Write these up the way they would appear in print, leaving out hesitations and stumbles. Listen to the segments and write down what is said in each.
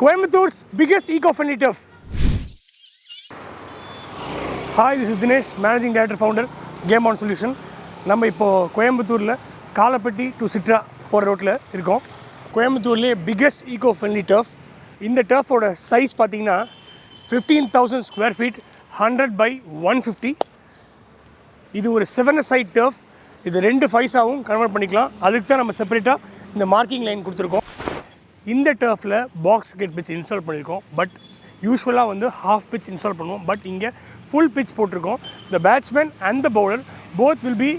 Coimbator's biggest eco-friendly turf. Hi, this is Dinesh, Managing Director Founder, Game On Solution. நம்ம இப்போ கோயம்புத்தூரில் Kalapatti to சிட்ரா போகிற ரோட்டில் இருக்கோம். கோயம்புத்தூர்லேயே பிக்கெஸ்ட் ஈகோ ஃப்ரெண்ட்லி டர்ஃப். இந்த டர்ஃபோட சைஸ் பார்த்தீங்கன்னா 15,000 ஸ்கொயர் ஃபீட், 100 by 150. இது ஒரு 7-a-side டர்ஃப். இது 2 ஃபைஸாகவும் கன்வெர்ட் பண்ணிக்கலாம். அதுக்கு தான் நம்ம செப்பரேட்டாக இந்த மார்க்கிங் லைன் கொடுத்துருக்கோம். இந்த டர்ஃபில் பாக்ஸ் கிரிக்கெட் பிட்ச் இன்ஸ்டால் பண்ணியிருக்கோம். பட் யூஸ்வலாக வந்து ஹாஃப் பிட்ச் இன்ஸ்டால் பண்ணுவோம். பட் இங்கே ஃபுல் பிட்ச் போட்டிருக்கோம். The batsman and the bowler both will be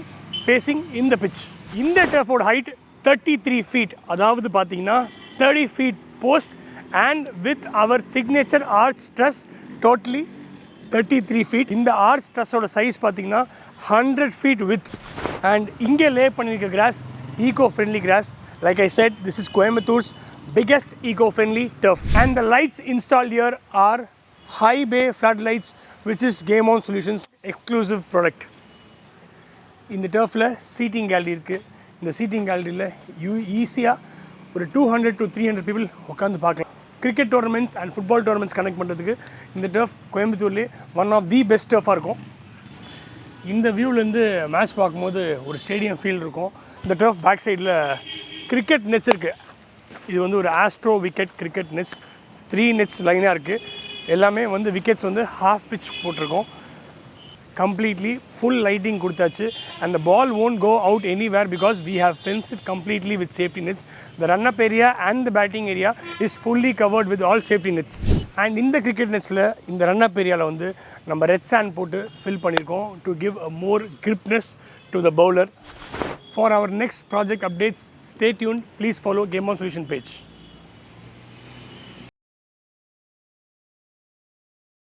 facing in the pitch. இந்த டர்ஃபோட ஹைட் 33 feet, அதாவது பார்த்தீங்கன்னா 30 feet post and with our signature arch truss totally 33 feet. இந்த ஆர்ச் ட்ரஸோட size பார்த்தீங்கன்னா 100 feet width. அண்ட் இங்கே lay பண்ணியிருக்க grass eco friendly grass. Like I set, this is Coimbatore's biggest eco-friendly turf. And the lights installed here are high bay floodlights, which is Game On Solutions exclusive product. இந்த டர்ஃபில் seating gallery இருக்குது. இந்த seating கேலரியில் ஈஸியாக ஒரு 200 to 300 people உட்காந்து பார்க்கலாம். Cricket tournaments and football tournaments connect பண்ணுறதுக்கு இந்த turf கோயம்புத்தூர்லேயே ஒன் ஆஃப் தி பெஸ்ட் டர்ஃபாக இருக்கும். இந்த வியூவிலேருந்து மேட்ச் பார்க்கும்போது ஒரு ஸ்டேடியம் ஃபீல் இருக்கும். இந்த டர்ஃப் பேக் சைடில் கிரிக்கெட் நெட்ஸ் இருக்குது. இது வந்து ஒரு astro wicket cricket nets, 3 nets லைனாக இருக்குது. எல்லாமே வந்து விக்கெட்ஸ் வந்து ஹாஃப் பிட்ச் போட்டிருக்கோம். கம்ப்ளீட்லி ஃபுல் லைட்டிங் கொடுத்தாச்சு. And the ball won't go out anywhere because we have fenced it completely with safety nets. The run-up area and the batting area is fully covered with all safety nets. And இந்த cricket நெட்ஸில் இந்த ரன்-அப் ஏரியாவில் வந்து நம்ம red sand போட்டு fill பண்ணியிருக்கோம் to give a more gripness to the bowler. For our next project updates, stay tuned. Please follow Game On Solution page.